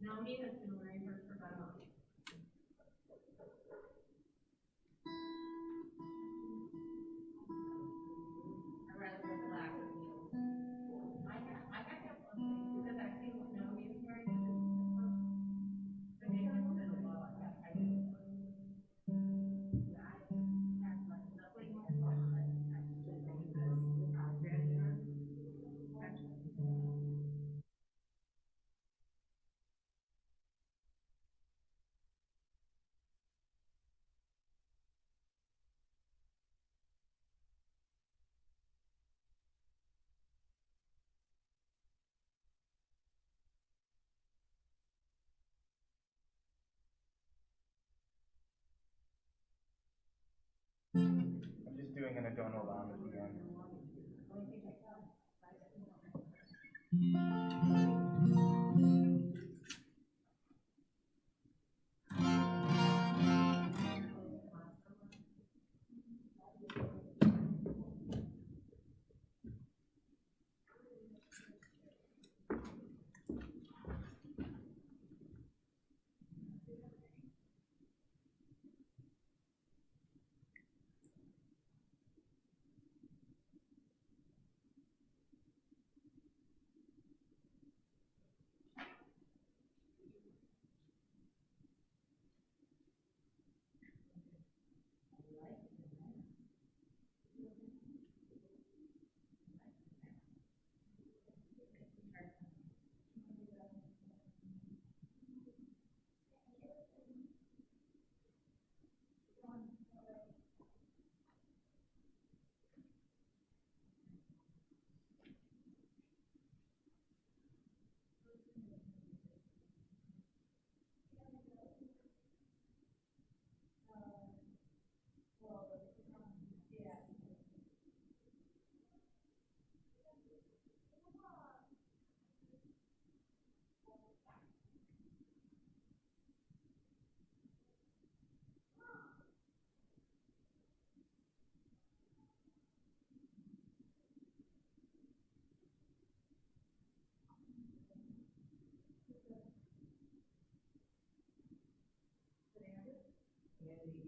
Naomi has been wearing hers for about a month. I'd rather wear black than heels. I got one because I see what Naomi is wearing. But maybe it's been a while. I didn't. Yeah, I have like nothing more fun than actually making this outfit. I'm just doing an Adonai Lam at the end.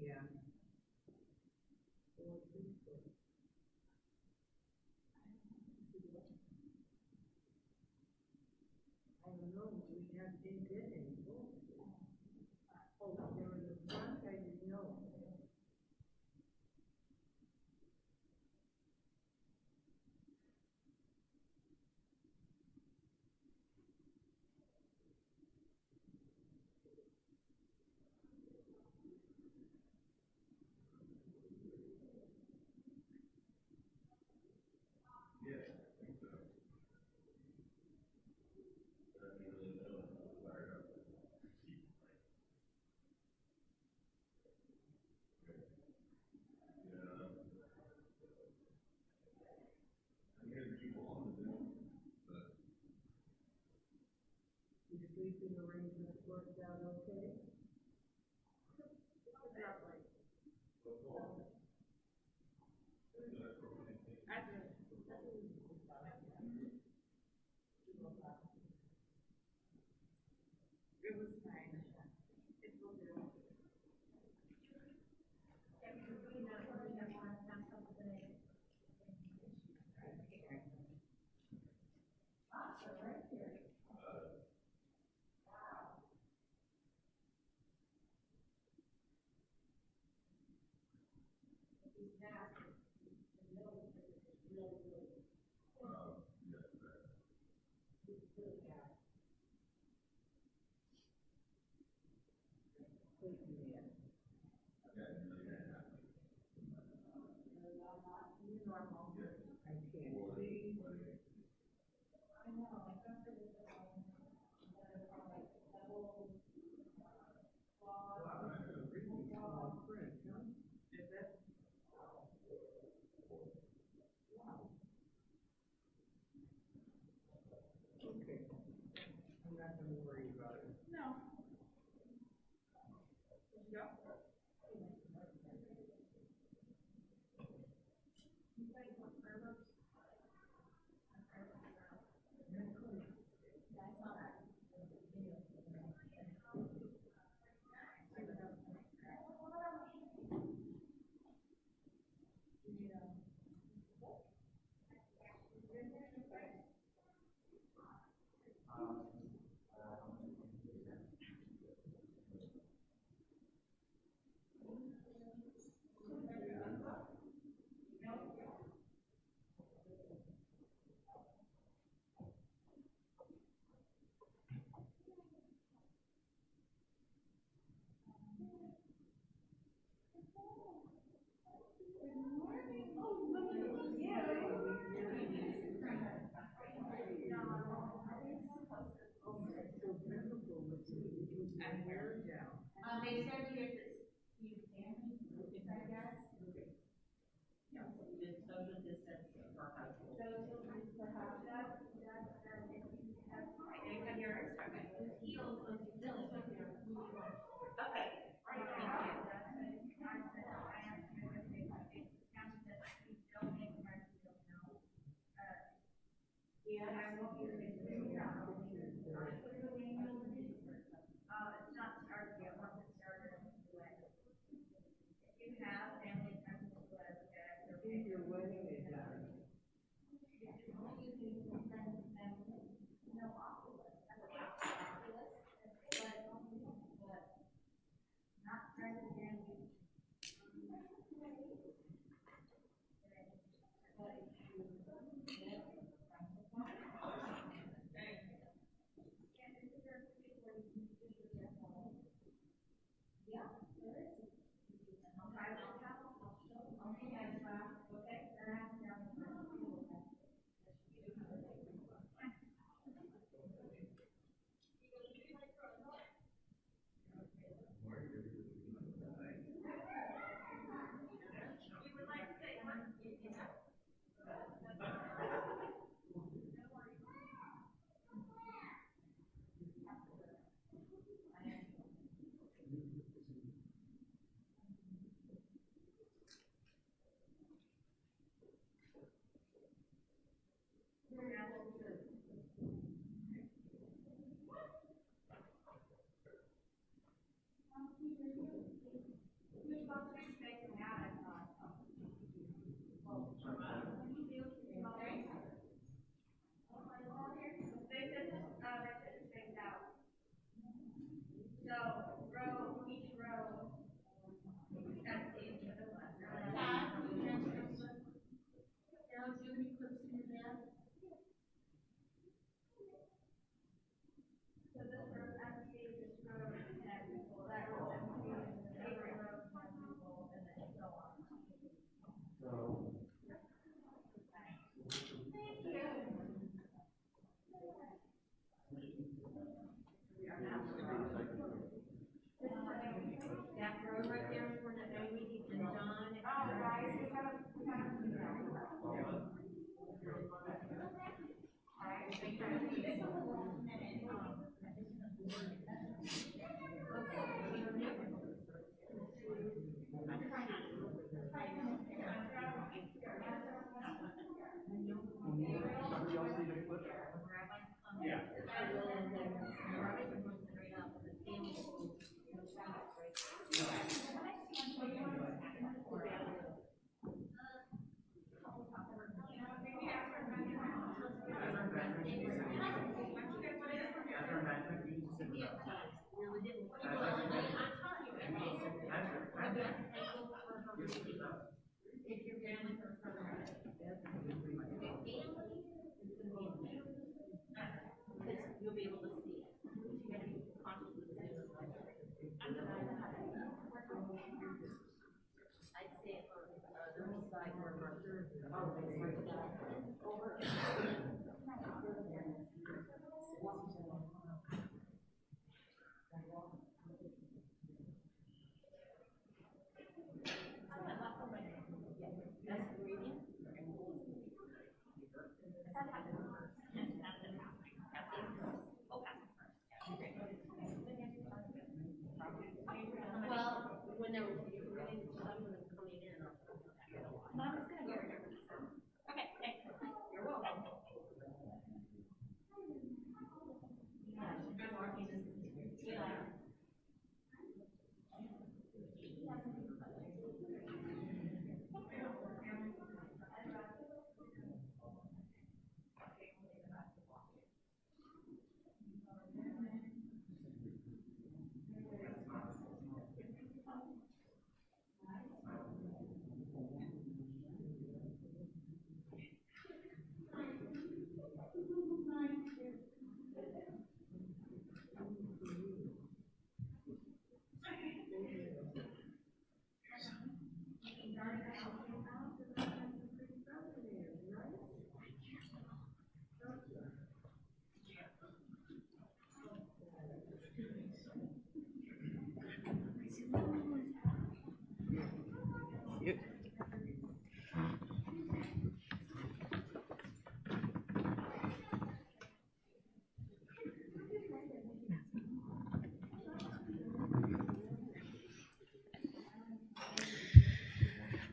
Yeah. I don't know, we didn't get any. Oh, there was a month I didn't know. Your sleeping arrangements worked out okay? It was fine. It will do. Okay. I'm not gonna worry about it. No. Did you go? You guys want fireworks? Yeah, I saw that. If your wedding is done. That road right there is where Naomi and John. Yeah. If your family comes from you'll be able to see it. You gotta be conscious of the I'd say for the side where Mercer.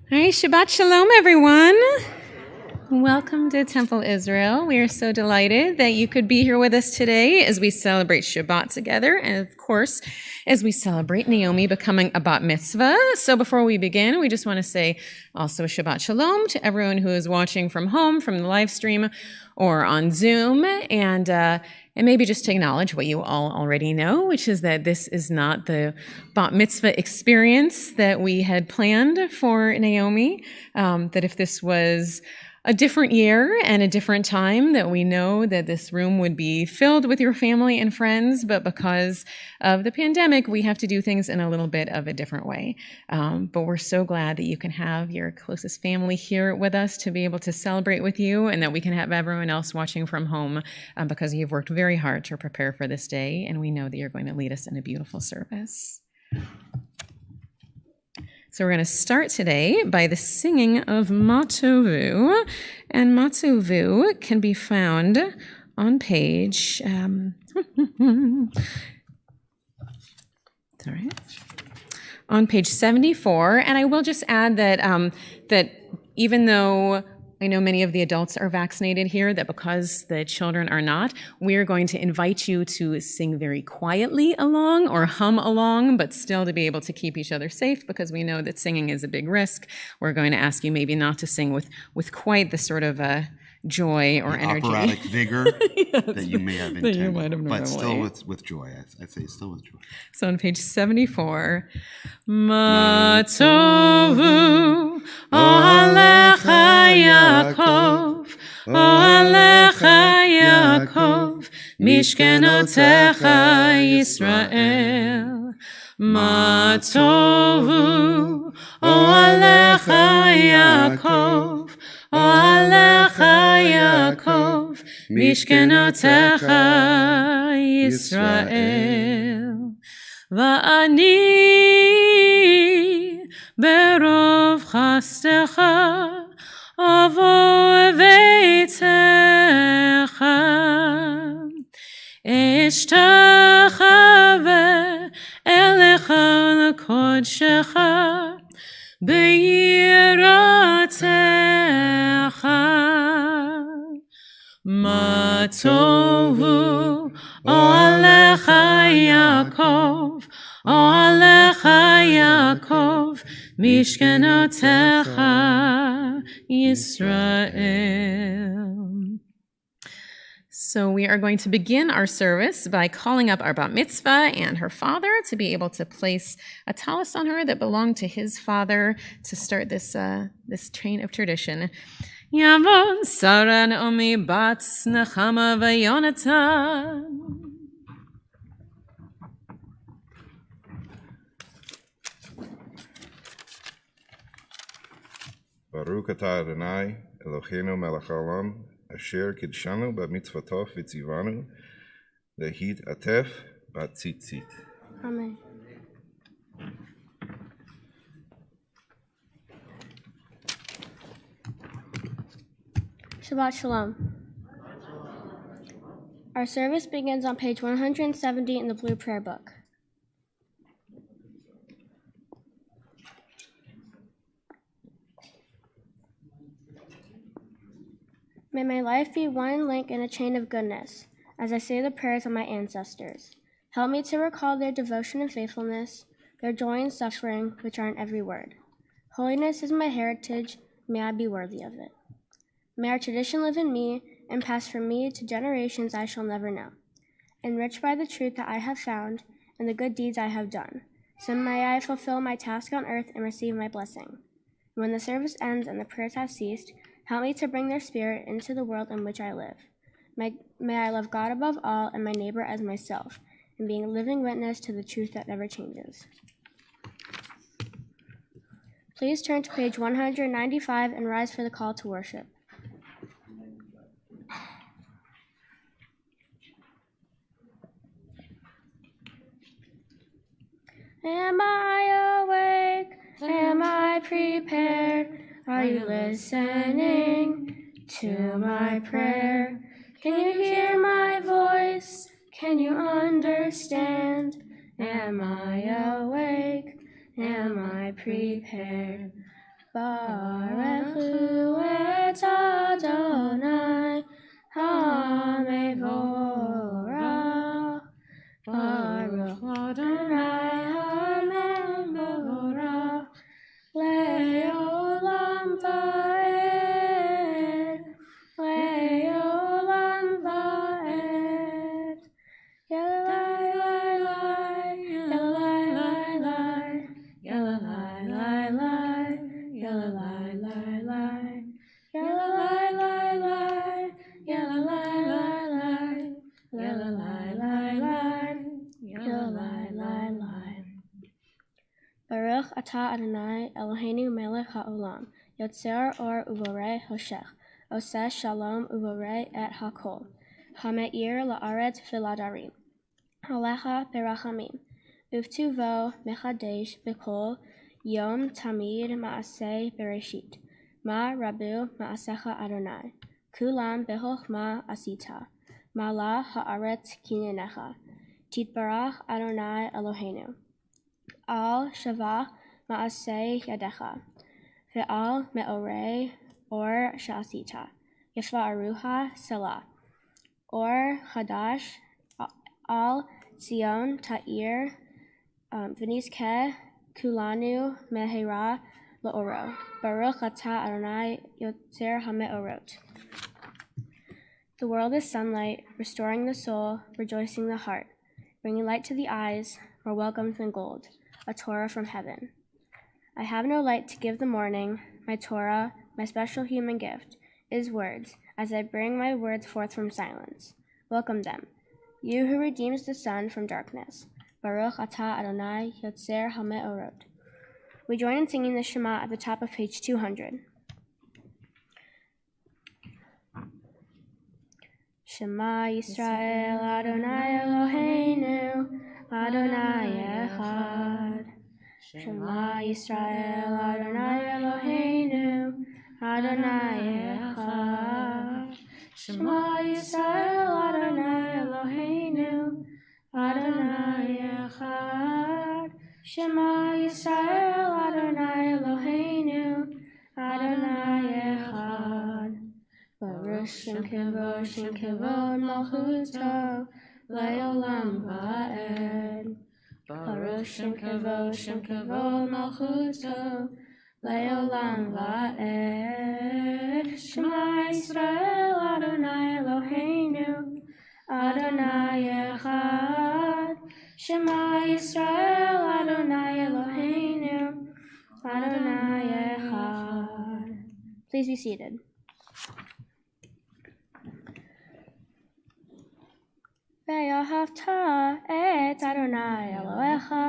All right, Shabbat Shalom, everyone. Welcome to Temple Israel. We are so delighted that you could be here with us today as we celebrate Shabbat together, and of course, as we celebrate Naomi becoming a bat mitzvah. So before we begin, we just want to say also Shabbat Shalom to everyone who is watching from home, from the live stream, or on Zoom, and maybe just to acknowledge what you all already know, which is that this is not the bat mitzvah experience that we had planned for Naomi, that if this was a different year and a different time, that we know that this room would be filled with your family and friends, but because of the pandemic, we have to do things in a little bit of a different way. But we're so glad that you can have your closest family here with us to be able to celebrate with you, and that we can have everyone else watching from home because you've worked very hard to prepare for this day, and we know that you're going to lead us in a beautiful service. So we're going to start today by the singing of Matovu, and Matovu can be found on page, on page 74, and I will just add that that even though I know many of the adults are vaccinated here, that because the children are not, we're going to invite you to sing very quietly along or hum along, but still to be able to keep each other safe, because we know that singing is a big risk. We're going to ask you maybe not to sing with quite the sort of joy or energy. Operatic vigor that you may have intended, you might have but still normally. with joy. I'd say still with joy. So on page 74, Matovu Alecha Yaakov, Alecha Yaakov, Mishkenotecha Yisrael. Matovu Alecha Yaakov, Alecha Yaakov, Mishkenotecha Yisrael. Va'ani berov chastecha avo veitecha eshtachave elecha l'kodshecha be'yiratecha. Matovu Alecha Yaakov, Alecha Yaakov, Mishkenotecha Yisrael. So we are going to begin our service by calling up our bat mitzvah and her father to be able to place a talis on her that belonged to his father to start this chain of tradition. Yavon Sarah Naomi bat Nechama v'Yonatan. Baruch atah Adonai, Eloheinu melech haolam, asher kidshanu b'mitzvotov v'tzivanu, lehit atef b'tzitzit. Amen. Shabbat Shalom. Our service begins on page 170 in the Blue Prayer Book. May my life be one link in a chain of goodness, as I say the prayers of my ancestors. Help me to recall their devotion and faithfulness, their joy and suffering, which are in every word. Holiness is my heritage, may I be worthy of it. May our tradition live in me and pass from me to generations I shall never know, enriched by the truth that I have found and the good deeds I have done. So may I fulfill my task on earth and receive my blessing. When the service ends and the prayers have ceased, help me to bring their spirit into the world in which I live. May I love God above all and my neighbor as myself, and being a living witness to the truth that never changes. Please turn to page 195 and rise for the call to worship. Am I awake? Am I prepared? Are you listening to my prayer? Can you hear my voice? Can you understand? Am I awake? Am I prepared? Baruchu et Adonai HaMevorach. Baruch Adonai HaMevorach Le'olam va'ed. Le'olam va'ed. Yalai lai lai, yalai lai lai, yalai lai lai, yalai lai lai, yalai lai lai, yalai lai lai, yalai lai lai, yalai lai lai. Baruch atah Adonai Eloheinu melech haolam, yotzer or uvorei hoshech, oseh shalom uvorei et hakol, hameir la'aretz v'ladarim. Alecha berachamim, uvtuvo mechadesh b'kol yom tamid ma'aseh bereshit, ma rabu ma'asecha Adonai, kulam bechochma asita, mala ha'aretz kinenecha, titbarach Adonai Eloheinu, al shavach ma'aseh yadecha, ve'al me'orei or sha'asita, yisva'aruha selah, or hadash al Zion ta'ir v'nizkeh kulanu mehera la'oro. Baruch atah Adonai yotzer hame'orot. The world is sunlight, restoring the soul, rejoicing the heart, bringing light to the eyes, more welcome than gold, a Torah from heaven. I have no light to give the morning, my Torah, my special human gift, is words, as I bring my words forth from silence. Welcome them, you who redeems the sun from darkness. Baruch atah Adonai yotzer hame'orot. We join in singing the Shema at the top of page 200. Shema Yisrael Adonai Eloheinu Adonai Echad. Shema Yisrael Adonai Eloheinu Adonai Echad. Shema Yisrael Adonai Eloheinu Adonai Echad. Shema Yisrael Adonai Eloheinu Adonai Echad. Baruch Shem Kevod Malchuto Le'olam va'ed. Baruch Shem Kevod Malchuto Le'olam va'ed. Shema Yisrael Adonai Eloheinu Adonai Echad. Shema Yisrael Adonai Eloheinu Adonai Echad. Please be seated. Ve'ahavta et Adonai Elohecha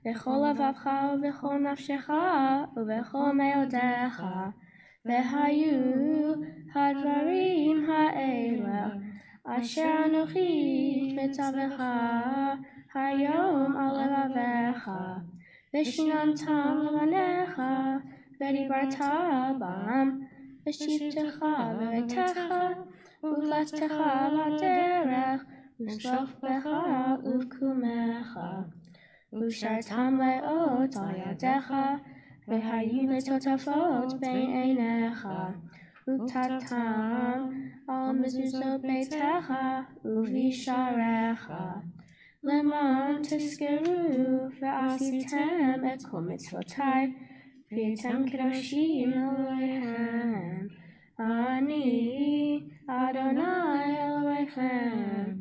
v'chol levavcha u'v'chol nafshecha u'v'chol me'odecha v'hayu hadvarim ha'ela asher anochi mitzavecha hayom al levavecha v'shinantam levanecha v'dibarta bam v'shivtecha v'veitecha u'v'lechtecha b'derech U'shofbecha u'kumecha, u'shartam le'ot al yadecha, ve'hayu letotafot bein einecha, u'tatam al mezuzot beitecha, u'visharecha. Leman tizkeru ve'asitem et kol mitzvotai, v'yetem kedoshim Elohechem. Ani Adonai Elohechem.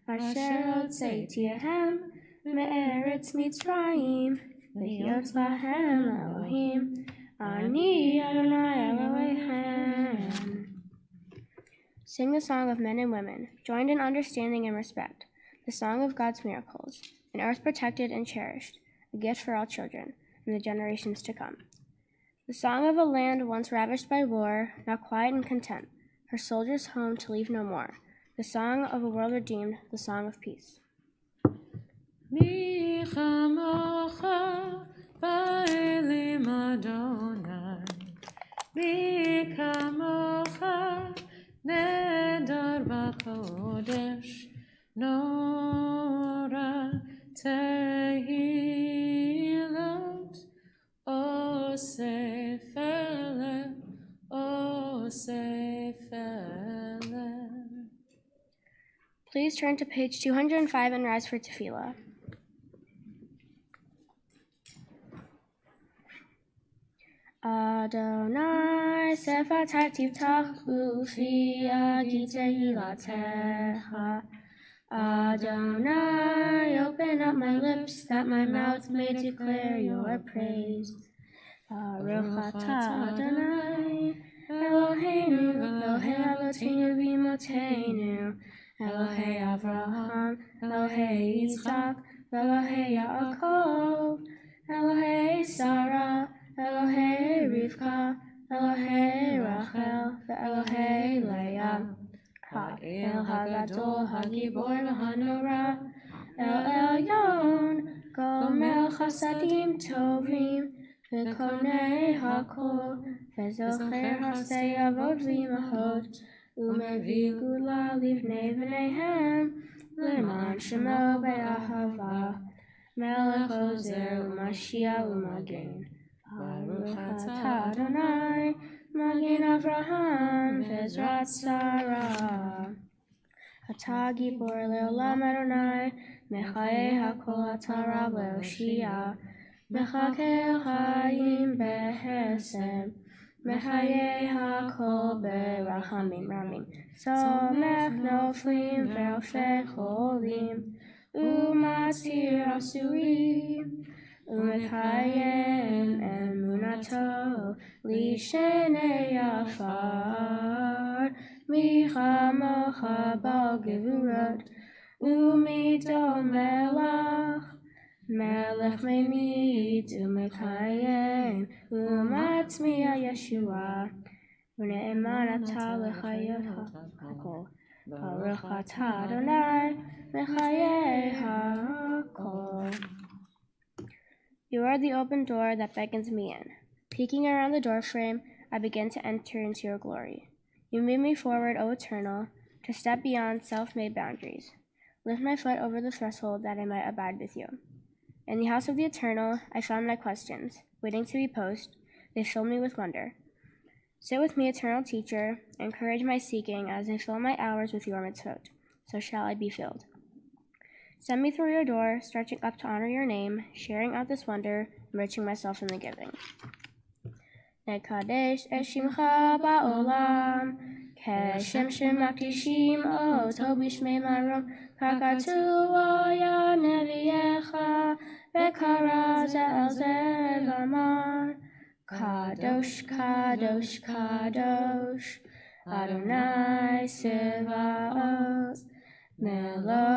Asher hotzeitihem me'eretz Mitzrayim v'hiyot lahem Elohim. Ani Adonai Elohechem. Sing the song of men and women, joined in understanding and respect, the song of God's miracles, an earth protected and cherished, a gift for all children and the generations to come. The song of a land once ravished by war, now quiet and content, her soldiers home to leave no more. The song of a world redeemed, the song of peace. Mi chamocha ba'elim Adonai, mi chamocha nedar b'kodesh, nora tehilot o sefer Please turn to page 205 and rise for tefillah. Adonai sefatai tiftach ufi agite hilatecha. Adonai, open up my lips that my mouth may declare your praise. Baruch atah Adonai, Eloheinu, Elohei Avoteinu v'imotenu, Elohei Avraham, Elohei Yitzchak, Elohei Yaakov, Elohei Sarah, Elohei Rivka, Elohei Rachel, ve'Elohei Leah. Ha'el hagadol hagibor v'hanora, El Elyon, gomel chasadim tovim, v'konei hakol, v'zocher hasei avot v'imahot, u'mevi gula livnei v'neihem, l'man shemo be'ahava, melech ozer u'mashiach u'magen. Baruch atah Adonai, Magen Avraham, Vezrat Sarah. Atah gibor leolam Adonai, Mechaye hakol atah rab leoshia, Mechakel chayim behesed, Mechaye hakol berachamim ramim, Somech noflim ve'ofeh cholim, Umatir asurim, Umekayem emunato lishenei afar, michamocha bal gevurot, umido melach, melech memit, umekayem, umatzmiya Yeshua, une'eman atah lechayot hakol, baruch atah Adonai, mechayeh hakol. You are the open door that beckons me in. Peeking around the doorframe, I begin to enter into your glory. You move me forward, O Eternal, to step beyond self-made boundaries. Lift my foot over the threshold that I might abide with you. In the house of the Eternal, I found my questions, waiting to be posed. They fill me with wonder. Sit with me, Eternal Teacher, encourage my seeking as I fill my hours with your mitzvot. So shall I be filled. Send me through your door, stretching up to honor your name, sharing out this wonder, enriching myself in the giving. Nekadesh et shimcha ba'olam, keshem shemakdishim oto b'shmei marom, kakatu ya neviecha, v'kara ze'el ze'el v'amar, kadosh, kadosh, kadosh, Adonai Sevaot, Melo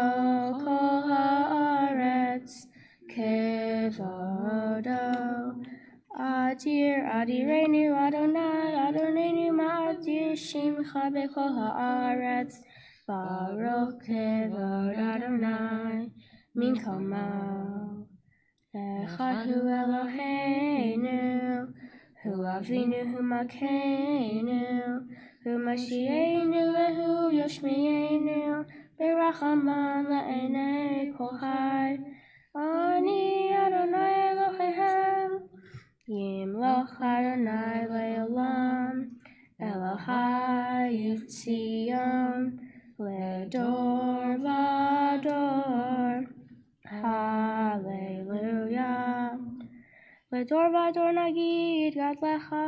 kol haaretz kevodo. Adir, adirenu, Adonai, Adonenu, ma'adir shimcha bechol haaretz. Baruch kevod Adonai, min komo. Echad hu Eloheinu, hu avinu, hu malkeinu, hu mashiachenu, vehu yoshmienu. Berachamam la'enei kol chai, ani Adonai Eloheihem, yimloch Adonai le'olam, Elohai Tzion, le'dor v'dor, Hallelujah. Le'dor v'dor nagid gadlecha,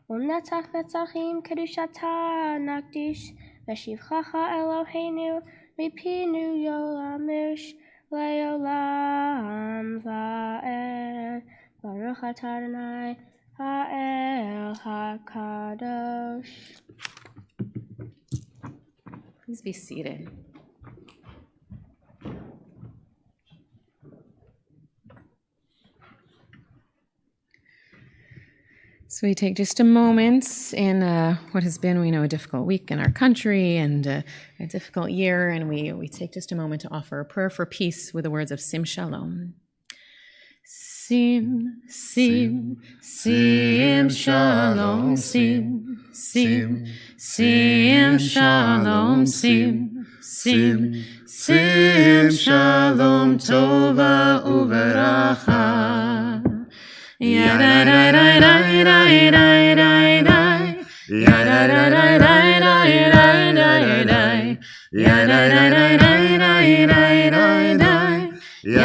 u'netzach netzachim kedushata nakdish, v'shivchacha Eloheinu, Mipinu yolamish le'olam va'ed, Baruch atah Adonai ha'el hakadosh. Please be seated. So we take just a moment in what has been, we know, a difficult week in our country and a difficult year, and we take just a moment to offer a prayer for peace with the words of Sim Shalom. Sim, sim, sim shalom, sim, sim, sim shalom, sim, sim, sim shalom, tova uveracha. It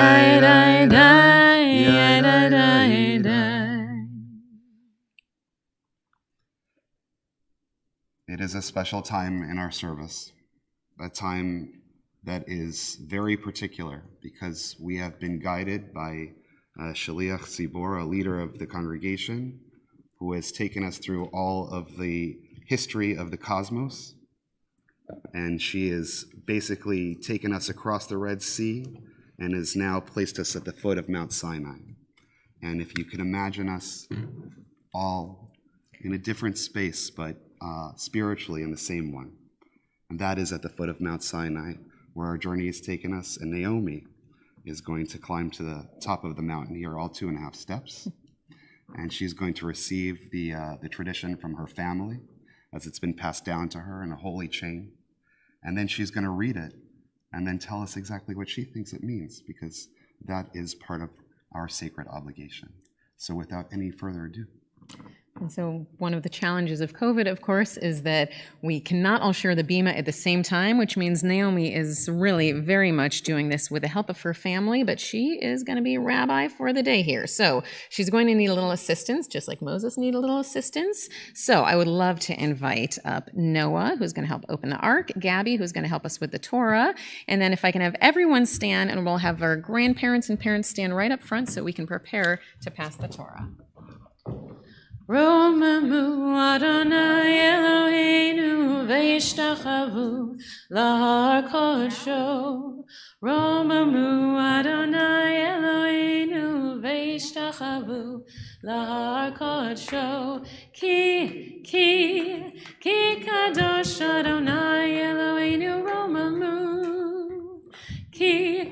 is a special time in our service, a time that is very particular because we have been guided by Shaliach Tzibor, a leader of the congregation, who has taken us through all of the history of the cosmos. And she has basically taken us across the Red Sea and has now placed us at the foot of Mount Sinai. And if you can imagine us all in a different space, but spiritually in the same one, and that is at the foot of Mount Sinai, where our journey has taken us, and Naomi is going to climb to the top of the mountain here, all 2.5 steps, and she's going to receive the tradition from her family, as it's been passed down to her in a holy chain, and then she's going to read it, and then tell us exactly what she thinks it means, because that is part of our sacred obligation. So without any further ado. And so one of the challenges of COVID, of course, is that we cannot all share the bima at the same time, which means Naomi is really very much doing this with the help of her family, but she is going to be rabbi for the day here. So she's going to need a little assistance, just like Moses needed a little assistance. So I would love to invite up Noah, who's going to help open the ark, Gabby, who's going to help us with the Torah, and then if I can have everyone stand, and we'll have our grandparents and parents stand right up front so we can prepare to pass the Torah. Romamu Adonai Eloheinu Veishtachavu Lahar Kodsho. Romamu Adonai Eloheinu Veishtachavu Lahar Kodsho. Ki Kadosh Adonai Eloheinu Romamu. Ki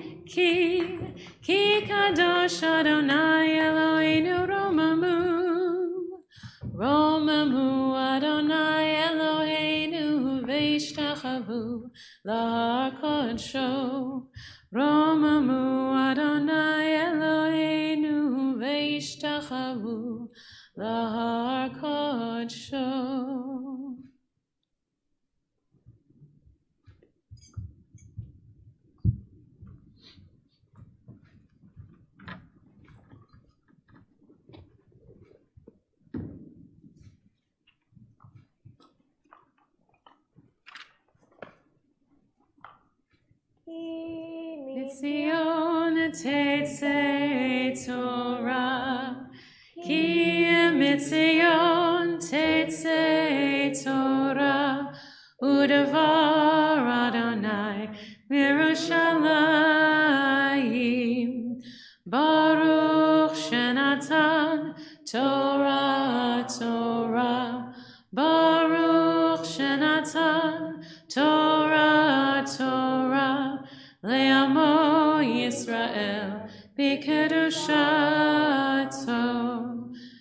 Kadosh Adonai Eloheinu Romamu. Romamu Adonai Eloheinu Veishtachavu Lahar Kodsho. Romamu Adonai Eloheinu Veishtachavu Lahar Kodsho. Mitzion Tetzei Torah, Ki Mitzion Tetzei Torah, Udavar Adonai Mirushalayim, Baruch Shenatan Torah Torah, Baruch Shenatan Torah Torah. Le'amo Yisrael b'kedushato.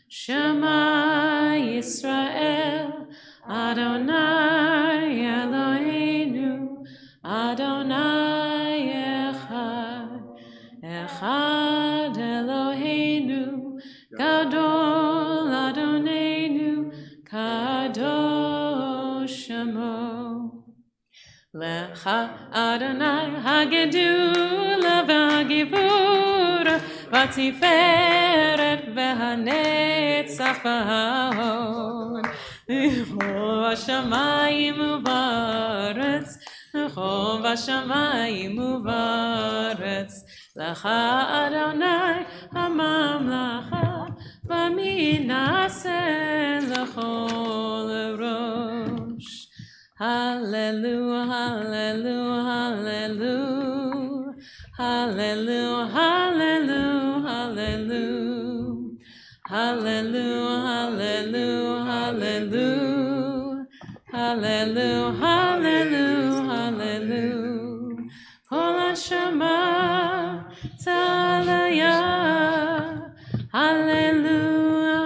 Shema Yisrael Adonai Eloheinu Adonai Echad. Echad Eloheinu Gadol Adonenu Kadosh Shemo. Lecha Adonai Hagedula v'Hagibura v'Tiferet v'Hanetzach v'Hahod v'chol v'shamayim u'v'aretz v'chol v'shamayim u'v'aretz. Lecha Adonai hamamlacha v'minaseh l'chol rosh. Hallelujah, hallelujah, hallelujah, hallelujah, hallelujah, hallelujah, hallelujah, hallelujah, hallelujah, hallelujah. Kol hashama talaya, hallelujah,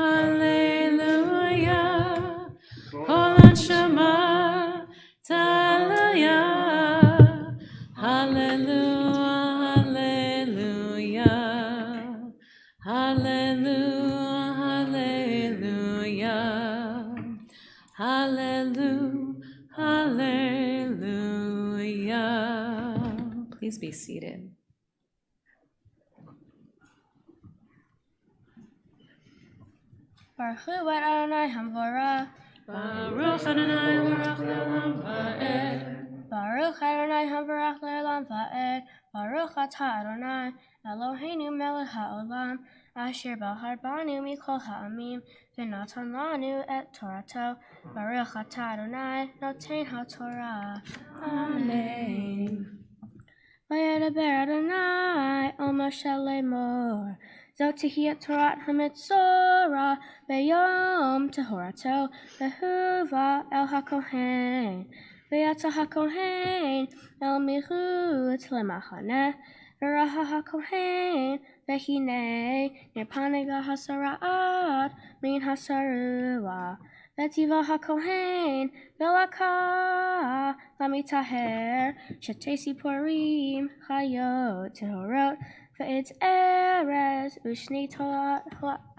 hallelujah. Kol hashama Talaya, hallelujah, hallelujah, hallelujah, hallelujah, hallelujah. Please be seated. Baruch Hu Adonai Hamvorah. Baruch Adonai Baruch Le'olam Va'ed. Baruch Adonai Hamvorach Le'olam Va'ed. Baruch Atah Adonai Eloheinu melech ha'olam. Asher bahar banu mikol ha'amim. V'natan lanu et Torato. Baruch Atah Adonai noten ha'torah. Amen. Vayedaber Adonai al Moshe lemor. Zot tehiyat Torat hamitzorah beyom tehorato behuva el hakohen. V'yatza hakohen el michutz lemachaneh. V'raha hakohen v'hinei nirpanega hasara'at min hasarua. V'tiva hakohen v'lakah lamitaher shetesi porim chayot tehorot v'etz erez ushni tolat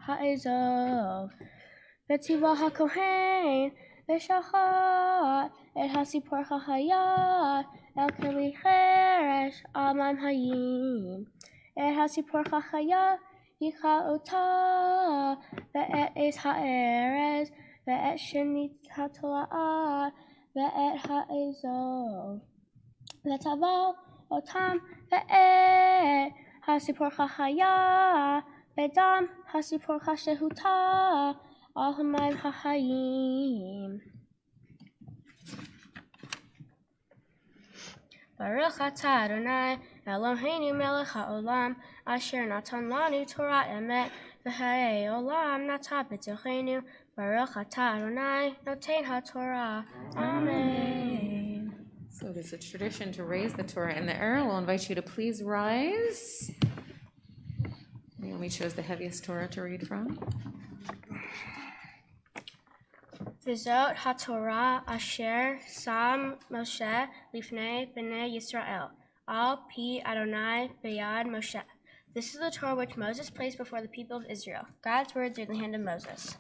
ha'ezov. V'tiva hakohen v'shachat et hasipor chachayat el keli cheresh alman hayim. Et hasipor chachayat yicha ota ve'et es ha'erez ve'et shenit ha'tola'at ve'et ha'ezov. Ve'taval otam ve'et hasipor chachayat ve'dam hasipor chashehuta al hamayim ha'hayim. Baruch atah Adonai Eloheinu melech ha'olam asher natan lanu Torah emet v'ha'ei olam nata b'tochenu. Baruch atah Adonai noten ha'torah. Amen. So it is a tradition to raise the Torah in the air. We'll invite you to please rise. Naomi chose the heaviest Torah to read from. V'zot ha'torah asher sam Moshe lifnei b'nei Yisrael al pi Adonai b'yad Moshe. This is the Torah which Moses placed before the people of Israel. God's word through the hand of Moses.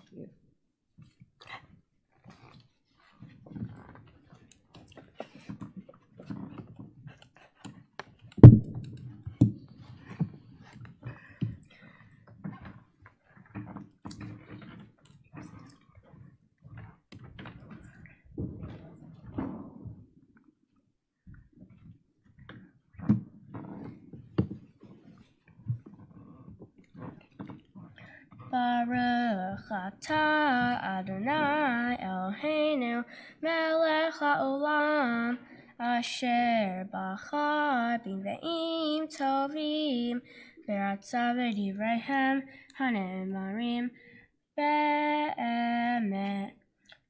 Baruch atah Adonai Eloheinu melech ha'olam asher bachar b'nveim tovim v'ratza v'divreihem hane'emarim be'emet.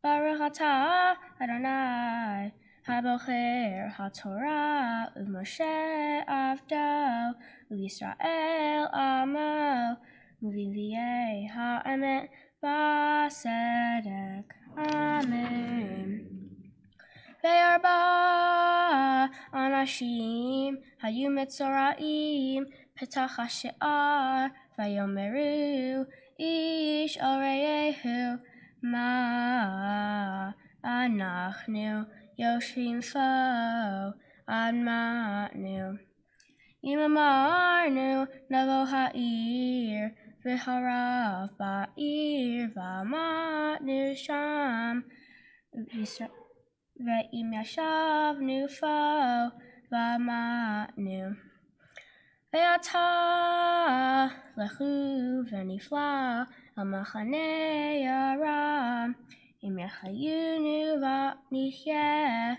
Baruch atah Adonai habocher ha'torah u'Moshe avdo u'Yisrael amo V'viviei ha'emet ba'sedek. Amen. Ve'arba anashim hayu mitzoraim petach ha'she'ar vayomeru ish al re'ehu ma anachnu yoshvim fo admatnu. Imamarnu navo ha'ir v'harav ba'ir v'amatnu sham ve'im yashavnu fo v'amatnu. Ve'atah lechu v'nifla al machanei aram im yachayunu v'nihyeh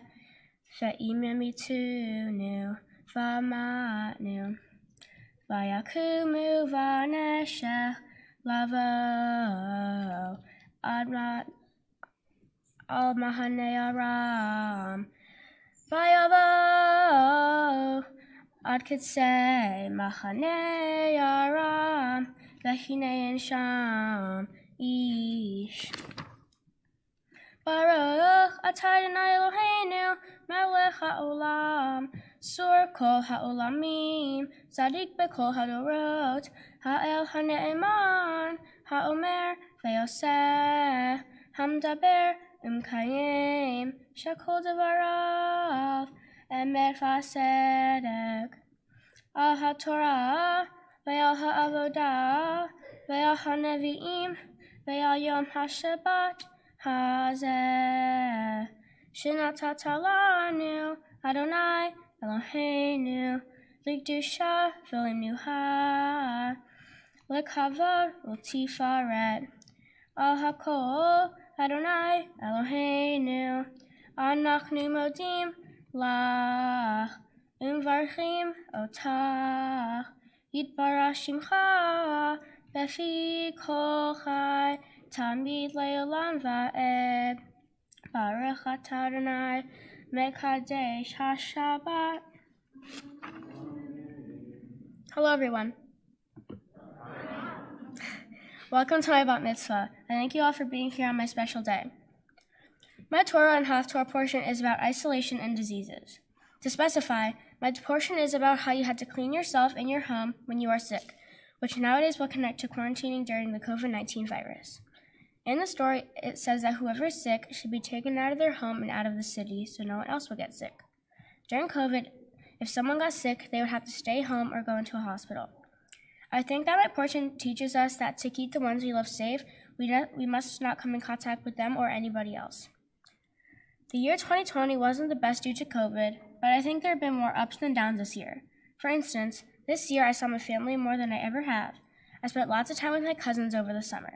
ve'im yamitunu v'amatnu. Vayakumu v'neshech lavo al mahanei aram. Vayavo ad kitzei mahanei aram v'hinein sham ish. Baruch atah Adonai Eloheinu melech ha'olam sur kol ha'olamim tzadik bekol hadorot ha'el ha'ne'eman ha'omer ve'yoseh hamdaber umkayim shekol devarav emet v'asedek. Al ha'torah ve'al ha'avodah ve'al ha'nevi'im ועל יום השבת הזה, שנתת לנו, אדוני אלוהינו, לקדושה ולמנוחה, לכבוד ולתפארת. על הכל, אדוני אלוהינו, אנחנו מודים לך ומברכים אותך. יתברך שמך בפי כל חי, תמיד לעולם ועד. ברוך אתה אדוני מקדש השבת. Hello everyone. Welcome to my Bat Mitzvah. I thank you all for being here on my special day. My Torah and Haftorah portion is about isolation and diseases. To specify, my portion is about how you had to clean yourself in your home when you are sick, which nowadays will connect to quarantining during the COVID-19 virus. In the story, it says that whoever is sick should be taken out of their home and out of the city so no one else will get sick. During COVID, if someone got sick, they would have to stay home or go into a hospital. I think that my portion teaches us that to keep the ones we love safe, we must not come in contact with them or anybody else. The year 2020 wasn't the best due to COVID, but I think there have been more ups than downs this year. For instance, this year I saw my family more than I ever have. I spent lots of time with my cousins over the summer.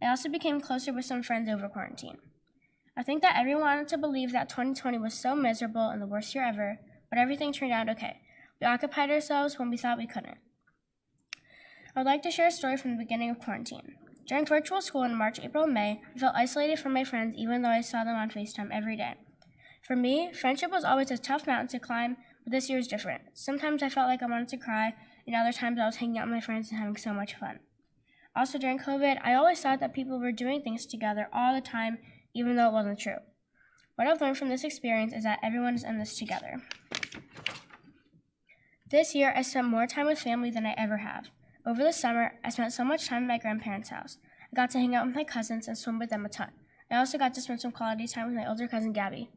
I also became closer with some friends over quarantine. I think that everyone wanted to believe that 2020 was so miserable and the worst year ever, but everything turned out okay. We occupied ourselves when we thought we couldn't. I would like to share a story from the beginning of quarantine. During virtual school in March, April, and May, I felt isolated from my friends even though I saw them on FaceTime every day. For me, friendship was always a tough mountain to climb, but this year is different. Sometimes I felt like I wanted to cry, and other times I was hanging out with my friends and having so much fun. Also during COVID, I always thought that people were doing things together all the time, even though it wasn't true. What I've learned from this experience is that everyone is in this together. This year, I spent more time with family than I ever have. Over the summer, I spent so much time at my grandparents' house. I got to hang out with my cousins and swim with them a ton. I also got to spend some quality time with my older cousin, Gabby.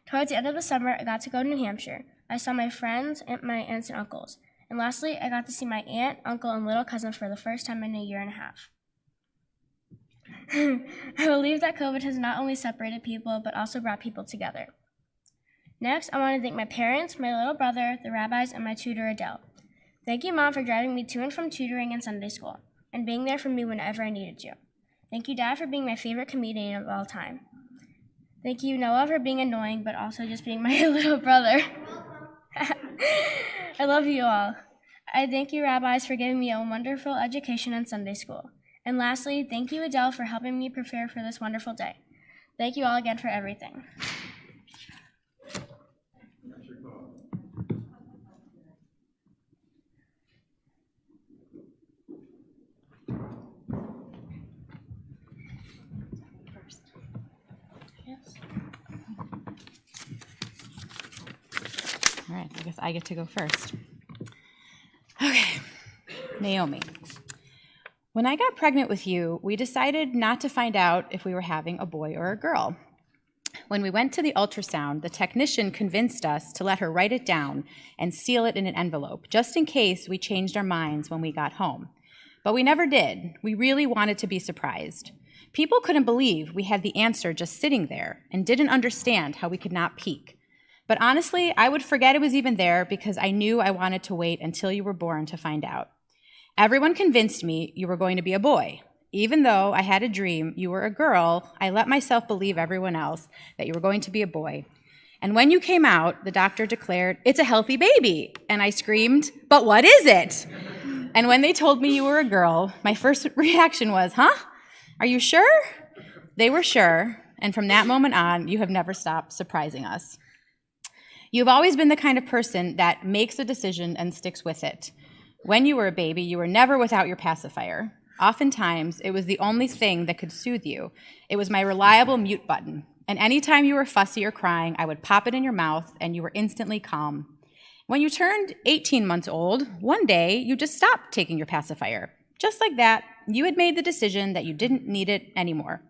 Towards the end of the summer, I got to go to New Hampshire. I saw my friends and my aunts and uncles. And lastly, I got to see my aunt, uncle, and little cousin for the first time in a year and a half. I believe that COVID has not only separated people, but also brought people together. Next, I want to thank my parents, my little brother, the rabbis, and my tutor, Adele. Thank you, Mom, for driving me to and from tutoring and Sunday school, and being there for me whenever I needed you. Thank you, Dad, for being my favorite comedian of all time. Thank you, Noah, for being annoying, but also just being my little brother. I love you all. I thank you, rabbis, for giving me a wonderful education in Sunday school. And lastly, thank you, Adele, for helping me prepare for this wonderful day. Thank you all again for everything. All right, I guess I get to go first. Okay, Naomi. When I got pregnant with you, we decided not to find out if we were having a boy or a girl. When we went to the ultrasound, the technician convinced us to let her write it down and seal it in an envelope, just in case we changed our minds when we got home. But we never did. We really wanted to be surprised. People couldn't believe we had the answer just sitting there and didn't understand how we could not peek. But honestly, I would forget it was even there because I knew I wanted to wait until you were born to find out. Everyone convinced me you were going to be a boy. Even though I had a dream you were a girl, I let myself believe everyone else that you were going to be a boy. And when you came out, the doctor declared, "It's a healthy baby." And I screamed, "But what is it?" And when they told me you were a girl, my first reaction was, "Huh? Are you sure?" They were sure, and from that moment on, you have never stopped surprising us. You've always been the kind of person that makes a decision and sticks with it. When you were a baby, you were never without your pacifier. Oftentimes, it was the only thing that could soothe you. It was my reliable mute button. And anytime you were fussy or crying, I would pop it in your mouth and you were instantly calm. When you turned 18 months old, one day you just stopped taking your pacifier. Just like that, you had made the decision that you didn't need it anymore.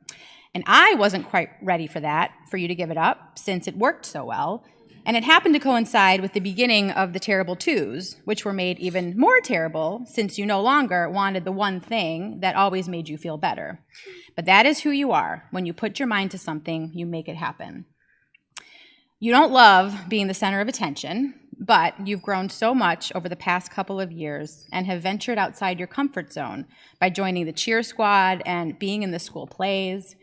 And I wasn't quite ready for that, for you to give it up, since it worked so well. And it happened to coincide with the beginning of the terrible twos, which were made even more terrible since you no longer wanted the one thing that always made you feel better. But that is who you are. When you put your mind to something, you make it happen. You don't love being the center of attention, but you've grown so much over the past couple of years and have ventured outside your comfort zone by joining the cheer squad and being in the school plays.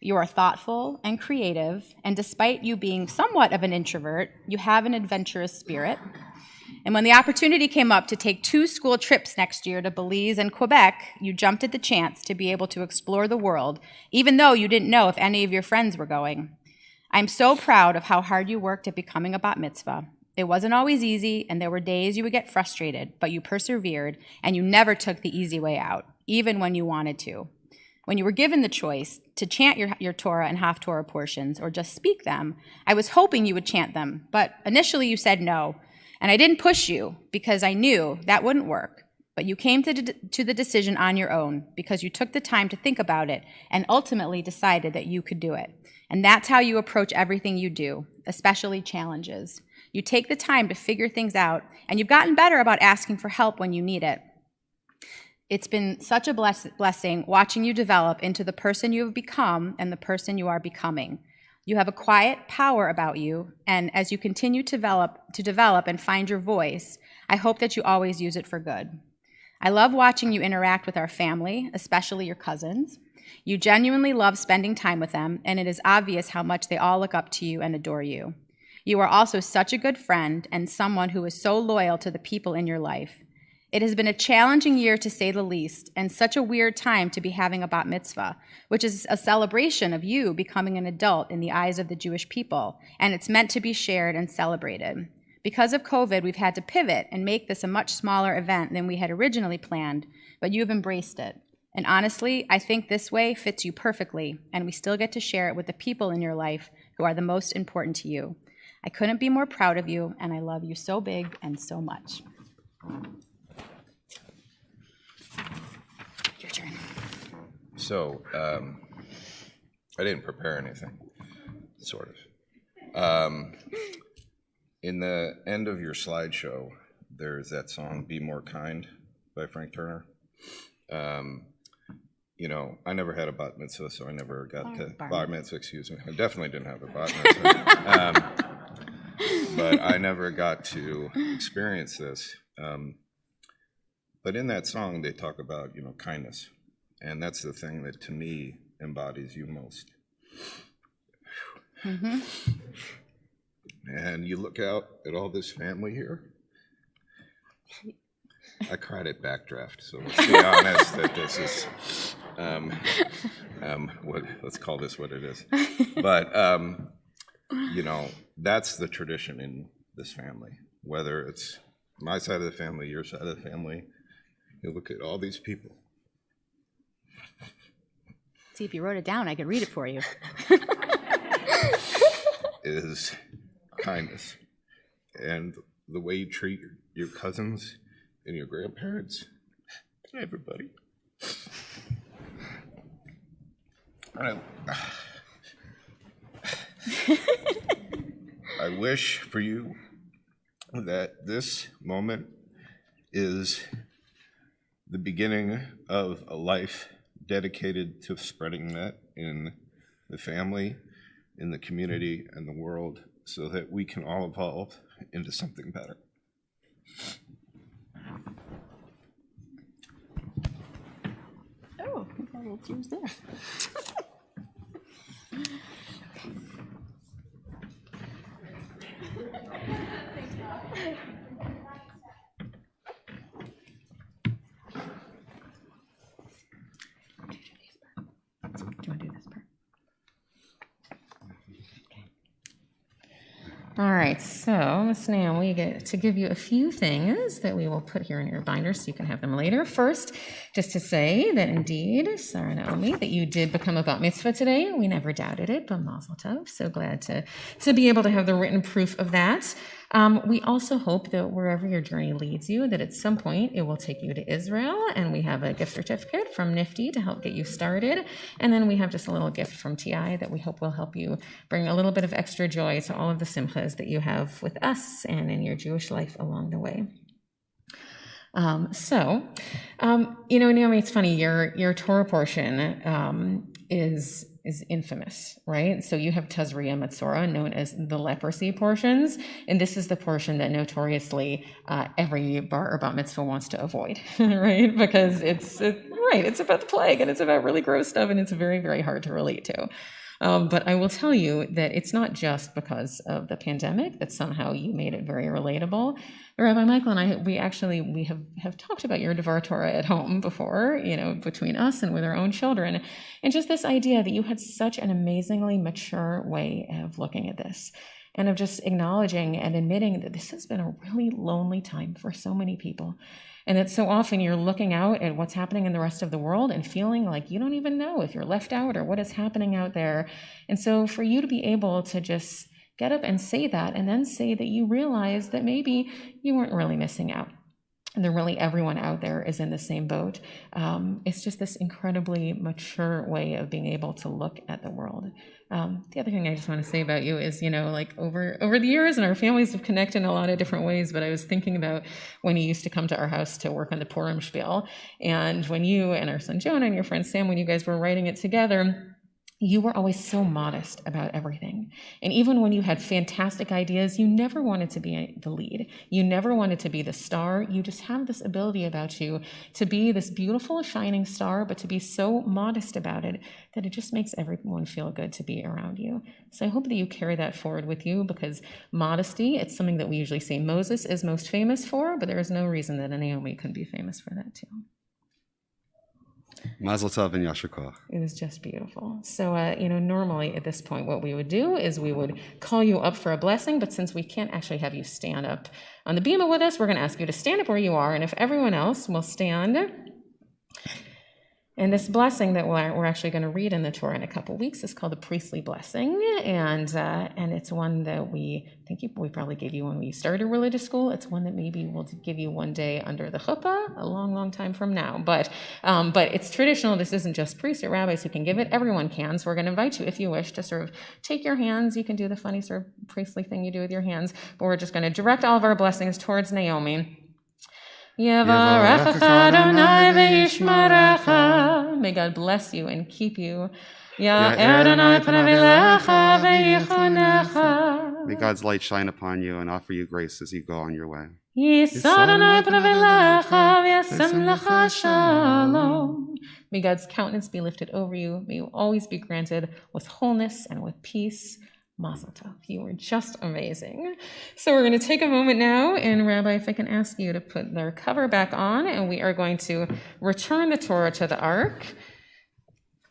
You are thoughtful and creative, and despite you being somewhat of an introvert, you have an adventurous spirit. And when the opportunity came up to take 2 school trips next year to Belize and Quebec, you jumped at the chance to be able to explore the world, even though you didn't know if any of your friends were going. I'm so proud of how hard you worked at becoming a bat mitzvah. It wasn't always easy, and there were days you would get frustrated, but you persevered, and you never took the easy way out, even when you wanted to. When you were given the choice to chant your Torah and half-Torah portions or just speak them, I was hoping you would chant them, but initially you said no, and I didn't push you because I knew that wouldn't work, but you came to the decision on your own because you took the time to think about it and ultimately decided that you could do it. And that's how you approach everything you do, especially challenges. You take the time to figure things out, and you've gotten better about asking for help when you need it. It's been such a blessing watching you develop into the person you have become and the person you are becoming. You have a quiet power about you, and as you continue to develop and find your voice, I hope that you always use it for good. I love watching you interact with our family, especially your cousins. You genuinely love spending time with them, and it is obvious how much they all look up to you and adore you. You are also such a good friend and someone who is so loyal to the people in your life. It has been a challenging year, to say the least, and such a weird time to be having a bat mitzvah, which is a celebration of you becoming an adult in the eyes of the Jewish people, and it's meant to be shared and celebrated. Because of COVID, we've had to pivot and make this a much smaller event than we had originally planned, but you've embraced it. And honestly, I think this way fits you perfectly, and we still get to share it with the people in your life who are the most important to you. I couldn't be more proud of you, and I love you so big and so much. Your turn. So, I didn't prepare anything, sort of. In the end of your slideshow, there's that song, Be More Kind by Frank Turner. You know, I never had a bat mitzvah, so I never got to bar mitzvah, excuse me. I definitely didn't have a bat mitzvah. But I never got to experience this. But in that song, they talk about, kindness. And that's the thing that, to me, embodies you most. Mm-hmm. And you look out at all this family here. I cried at Backdraft, so let's be honest that this is, let's call this what it is. But, that's the tradition in this family, whether it's my side of the family, your side of the family. You look at all these people. See, if you wrote it down, I could read it for you. Is kindness. And the way you treat your cousins and your grandparents, everybody. I wish for you that this moment is the beginning of a life dedicated to spreading that in the family, in the community, and the world, so that we can all evolve into something better. Oh, we got a little tears there. Do you want to do this part? All right, so Miss Naomi, we get to give you a few things that we will put here in your binder so you can have them later. First, just to say that indeed, Sarah Naomi, that you did become a bat mitzvah today. We never doubted it, but mazel tov. So glad to be able to have the written proof of that. We also hope that wherever your journey leads you, that at some point it will take you to Israel, and we have a gift certificate from Nifty to help get you started. And then we have just a little gift from TI that we hope will help you bring a little bit of extra joy to all of the simchas that you have with us and in your Jewish life along the way. Naomi, it's funny, your Torah portion is infamous, right? So you have Tazria Matzora, known as the leprosy portions, and this is the portion that notoriously every bar or bat mitzvah wants to avoid, right? Because it's about the plague, and it's about really gross stuff, and it's very, very hard to relate to. But I will tell you that it's not just because of the pandemic that somehow you made it very relatable. Rabbi Michael and I, we have talked about your Devar Torah at home before, between us and with our own children. And just this idea that you had such an amazingly mature way of looking at this and of just acknowledging and admitting that this has been a really lonely time for so many people. And that so often you're looking out at what's happening in the rest of the world and feeling like you don't even know if you're left out or what is happening out there. And so for you to be able to just get up and say that, and then say that you realize that maybe you weren't really missing out, and that really everyone out there is in the same boat. It's just this incredibly mature way of being able to look at the world. The other thing I just want to say about you is, over the years, and our families have connected in a lot of different ways, but I was thinking about when you used to come to our house to work on the Purim spiel, and when you and our son Jonah and your friend Sam, when you guys were writing it together, you were always so modest about everything. And even when you had fantastic ideas, you never wanted to be the lead. You never wanted to be the star. You just have this ability about you to be this beautiful, shining star, but to be so modest about it that it just makes everyone feel good to be around you. So I hope that you carry that forward with you, because modesty, it's something that we usually say Moses is most famous for, but there is no reason that a Naomi couldn't be famous for that too. Mazel tov and yasher koach. It was just beautiful. So, normally at this point, what we would do is we would call you up for a blessing, but since we can't actually have you stand up on the bima with us, we're going to ask you to stand up where you are, and if everyone else will stand. And this blessing that we're actually going to read in the Torah in a couple weeks is called the priestly blessing, and it's one that we probably gave you when we started religious school. It's one that maybe we'll give you one day under the chuppah, a long, long time from now. But it's traditional. This isn't just priests or rabbis who can give it. Everyone can. So we're going to invite you, if you wish, to sort of take your hands. You can do the funny sort of priestly thing you do with your hands, but we're just going to direct all of our blessings towards Naomi. Yevarechecha Adonai ve'yishmerecha. May God bless you and keep you. Ya'er Adonai panav elecha ve'yichonecha. May God's light shine upon you and offer you grace as you go on your way. Yisa Adonai panav elecha ve'yasem lecha shalom. May God's countenance be lifted over you. May you always be granted with wholeness and with peace. Mazel tov. You were just amazing. So we're going to take a moment now, and Rabbi, if I can ask you to put their cover back on, and we are going to return the Torah to the ark.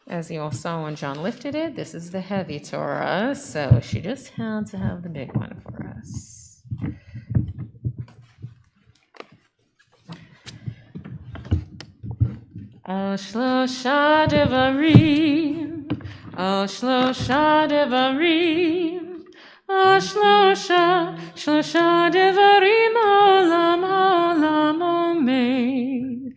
As you all saw when John lifted it, this is the heavy Torah, so she just had to have the big one for us. Al shlosha devarim. Al shlosha devarim, al shlosha devarim, olam omed.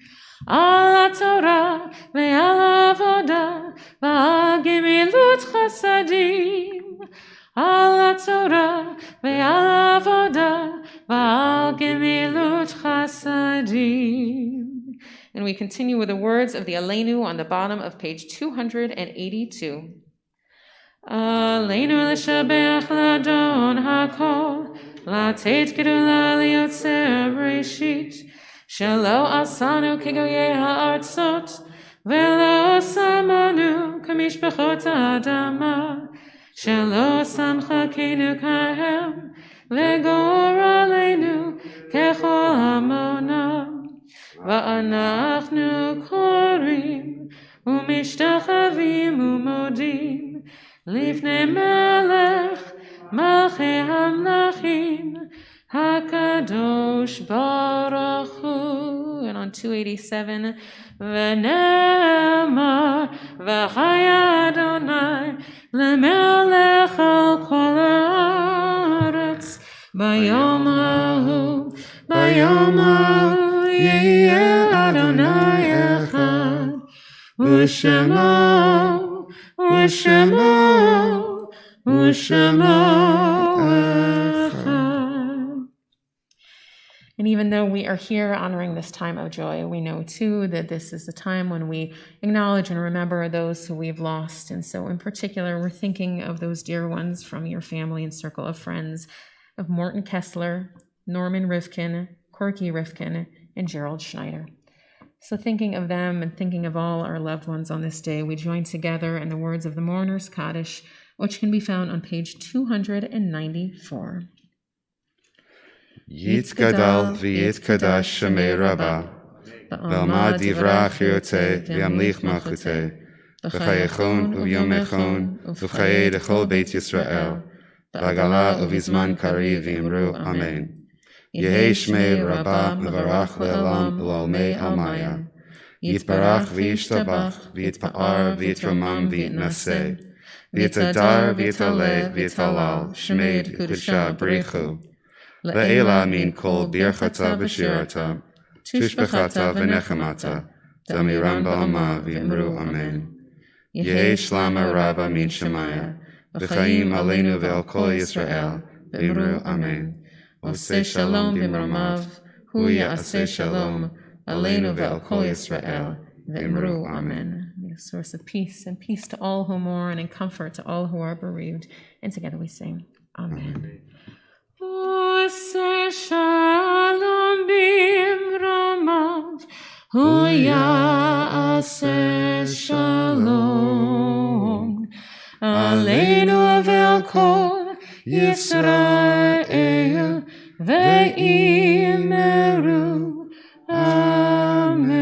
Al Torah ve'al avoda ve'al gemilut chasadim. Al Torah ve'al avoda ve'al gemilut chasadim. And we continue with the words of the Aleinu on the bottom of page 282. Aleinu l'shabeach l'adon hakol, l'tet gedula liotzer breshit, shelo asanu kegoyei ha'artzot, velo samanu kamishpachot ha'adama, shelo samchakenu kahem, v'gor aleinu kechol hamonam. ואנחנו קוראים ומשתחווים ומודים לפני מלך מלכי המלכים הקדוש ברוך הוא. And on 287, ונאמר וחי אדוני למלך על כל הארץ Bayom Ahu Yeh Adonai Echad U'Shemo Echad. And even though we are here honoring this time of joy, we know too that this is the time when we acknowledge and remember those who we've lost. And so in particular, we're thinking of those dear ones from your family and circle of friends, of Morton Kessler, Norman Rifkin, Corky Rifkin, and Gerald Schneider. So thinking of them and thinking of all our loved ones on this day, we join together in the words of the Mourner's Kaddish, which can be found on page 294. Yitgadal v'yitkadash Shemei Rabbah, v'almad divrach yoteh v'yamlich malchuteh, v'chayechon u'vyomechon v'chayei l'chol Beit Yisrael, v'agala u'vizman kari v'imru Amen. Yehei Shmei Rabbah mevarach le'olam u'almei almaya, yitbarach v'yishtabach v'yitpa'ar v'yitromam v'yitnaseh, v'yitadar v'yitaleh v'yitalal Shmei Kudusha B'richu, Le'ela min kol birchata v'shirata, tushbechata v'nechemata, damiram ba'alma v'yimru Amen. Yehei shlama rabba min shemaya, v'chaim aleinu ve'al kol Yisrael, v'yimru Amen. Oseh shalom b'mramav, hu ya'aseh shalom, aleinu ve'al kol Yisrael, v'yimru Amen. Be a source of peace, and peace to all who mourn, and comfort to all who are bereaved. And together we sing, Amen. Oseh shalom b'mramav, hu ya'aseh shalom, aleinu ve'al kol Yisrael, ve'imru Amen.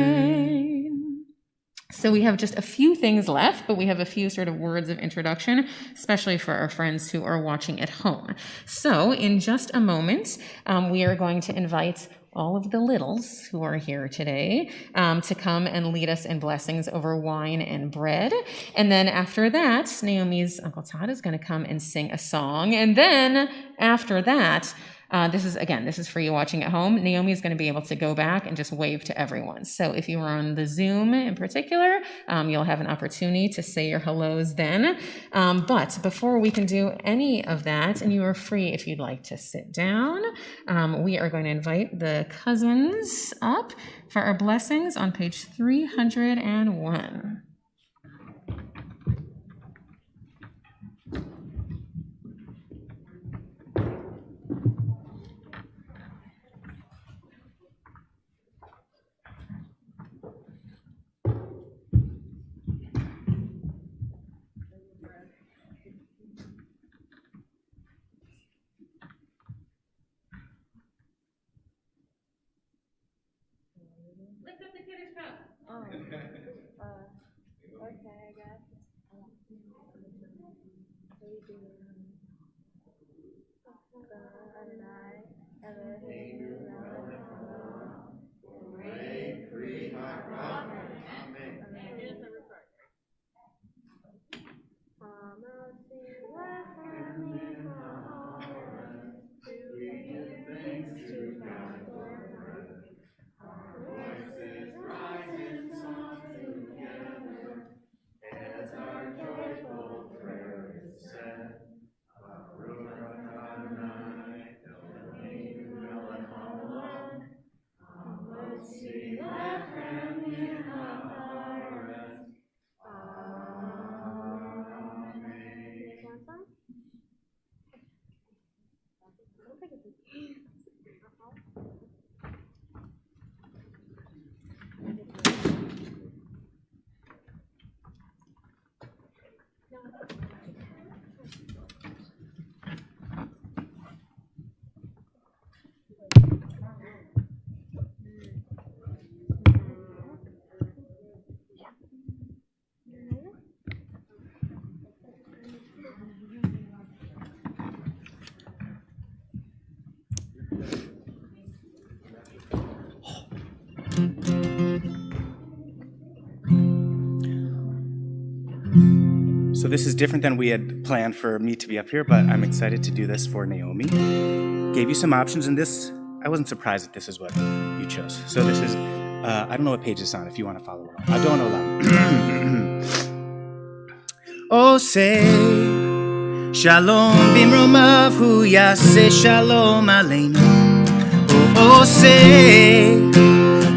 So we have just a few things left, but we have a few sort of words of introduction, especially for our friends who are watching at home. So in just a moment, we are going to invite all of the littles who are here today to come and lead us in blessings over wine and bread. And then after that, Naomi's Uncle Todd is going to come and sing a song. And then after that, this is for you watching at home. Naomi is going to be able to go back and just wave to everyone. So if you are on the Zoom in particular, you'll have an opportunity to say your hellos then. But before we can do any of that, and you are free if you'd like to sit down, we are going to invite the cousins up for our blessings on page 301. Lift up the Kiddush cup. Okay, I guess. So this is different than we had planned for me to be up here, but I'm excited to do this for Naomi. gave you some options, and this, I wasn't surprised that this is what you chose. So this is, I don't know what page it's on if you want to follow along. Adon Olam. Oh, say, Shalom bimromav hu yaseh shalom aleinu. Oh, say,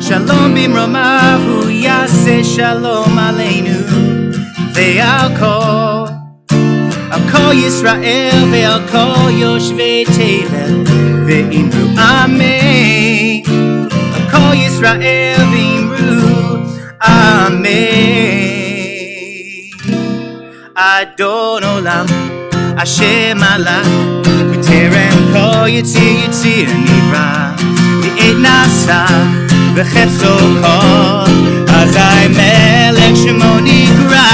Shalom bimromav hu yaseh shalom aleinu. Ve'al kol Yisrael ve'al kol yoshvei tevel ve'imru amen. Al kol Yisrael ve'imru amen. Adon olam Hashem alach b'terem kol yitzir nivra v'et nasa v'chefzo kol azai melech shemo nikra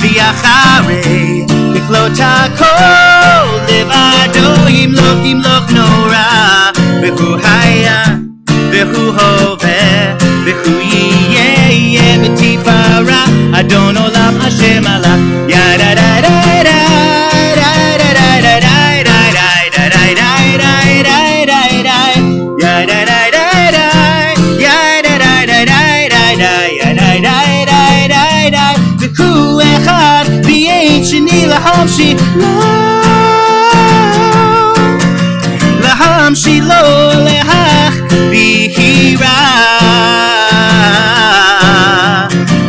v'yacharei Kiflot hakol levado yimloch nora v'hu haya v'hu hoveh v'hu yiyeh v'tifara Adon olam Hashem alach yada da da da da da da da da da da da da da yada da da da yada da da da da yada da da da da v'hu echad v'yein sheni laham shilo lehach v'hira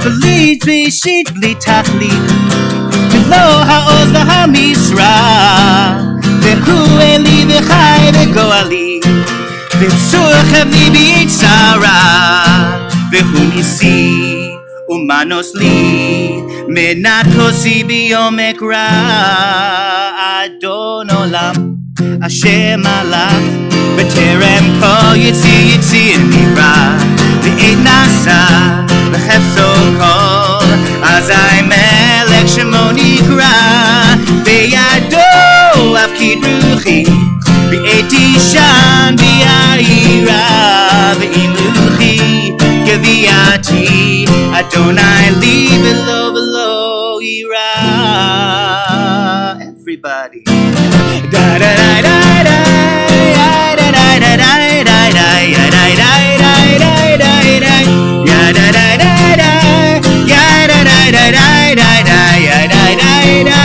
v'lit v'shit bli tachlit v'lo ha'oz v'ha'misra v'hu eli v'chai v'goali v'tzurach avli b'yitzara v'hu nisi umanos li menat kosi biyomek ra Adon olam Hashem alach b'terem kol yitzir nivra v'et nasa v'chefzo kol azai melech shemo nikra v'yado avkid ruchi v'et ishan v'ya'ira v'im luchi geviati Adonai li v'lo ira. Everybody. Da da da da da da da da da da da da da da da ya da da da da ya da da da da da da ya da da da da da.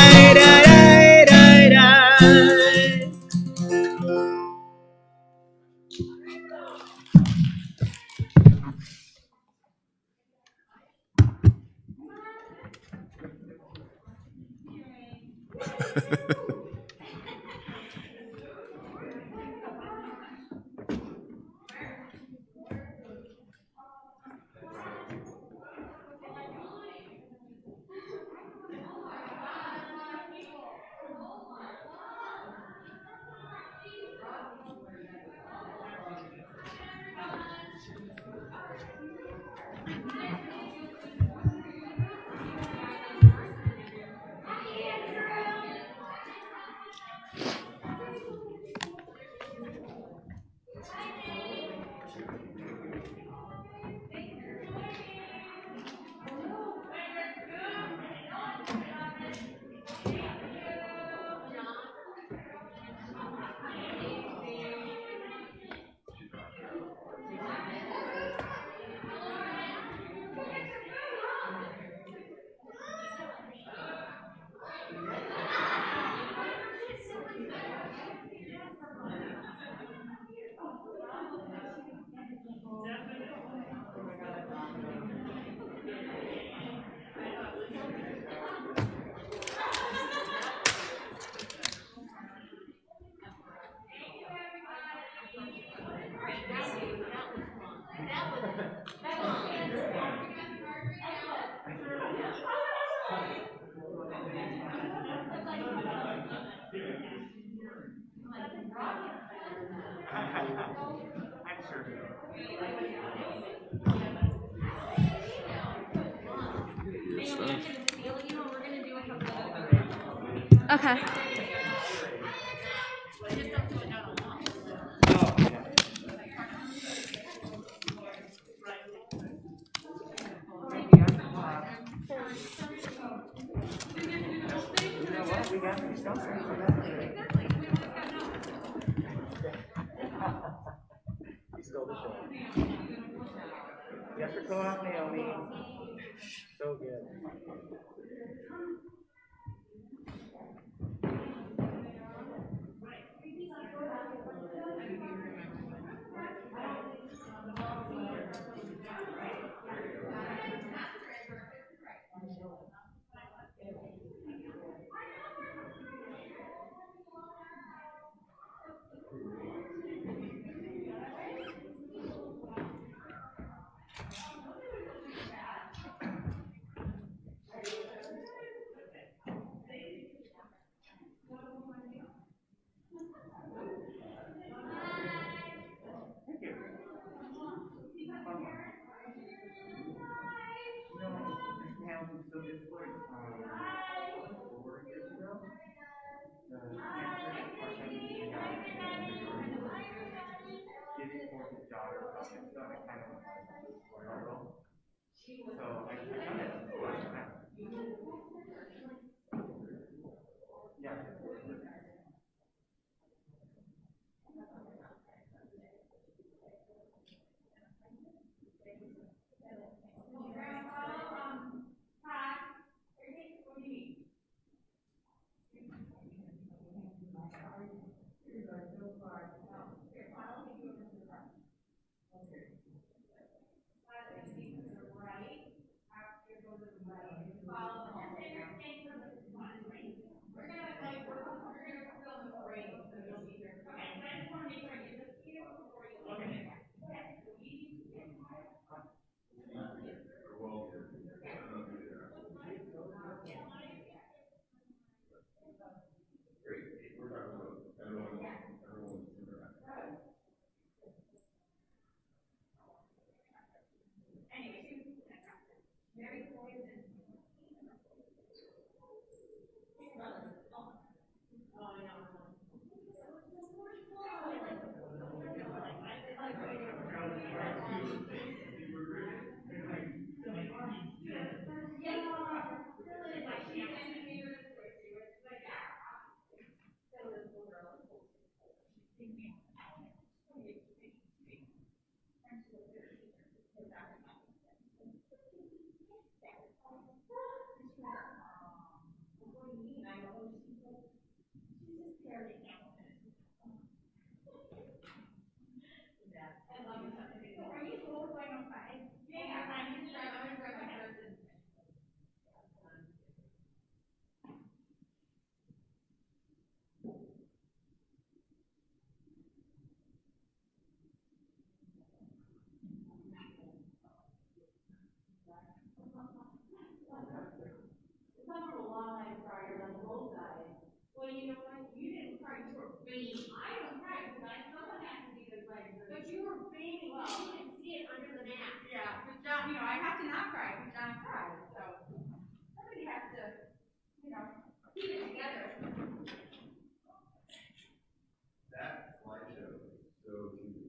Okay. Get your coat off, Naomi. So good. So this was 4 years ago. The cancer department did it for his daughter, so I kind of went for a role. So I done it before. Yeah. Well, you know what? You didn't cry, you were beaming. I don't cry because I know what happened because but you were beaming. Well, you can see it under the mask. Yeah, but John, you know, I have to not cry because John cried. So somebody has to, you know, keep it together. That slideshow is so cute.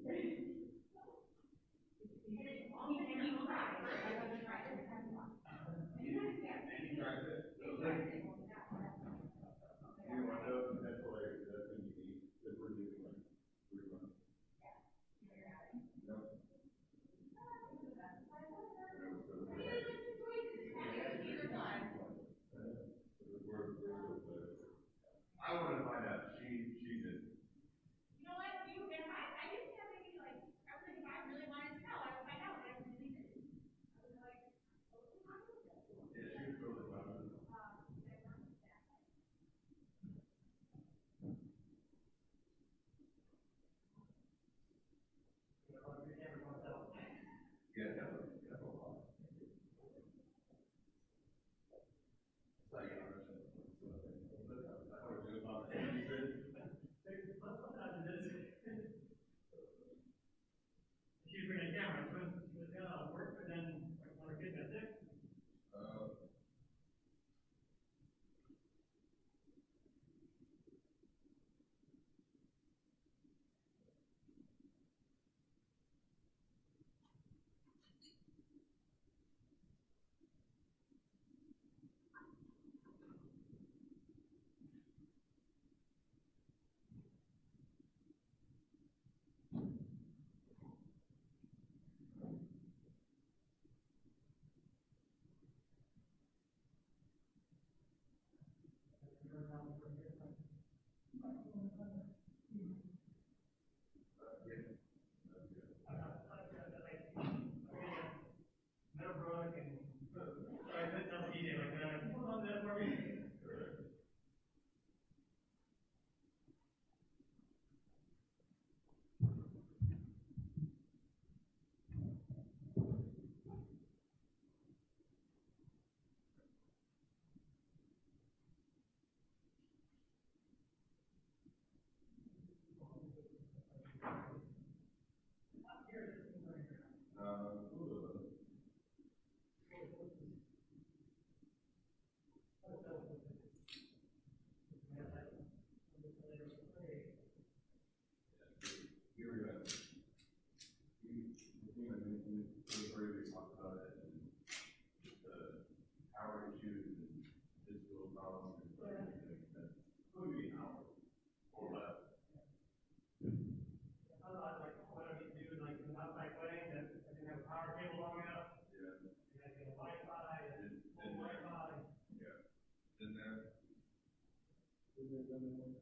other one.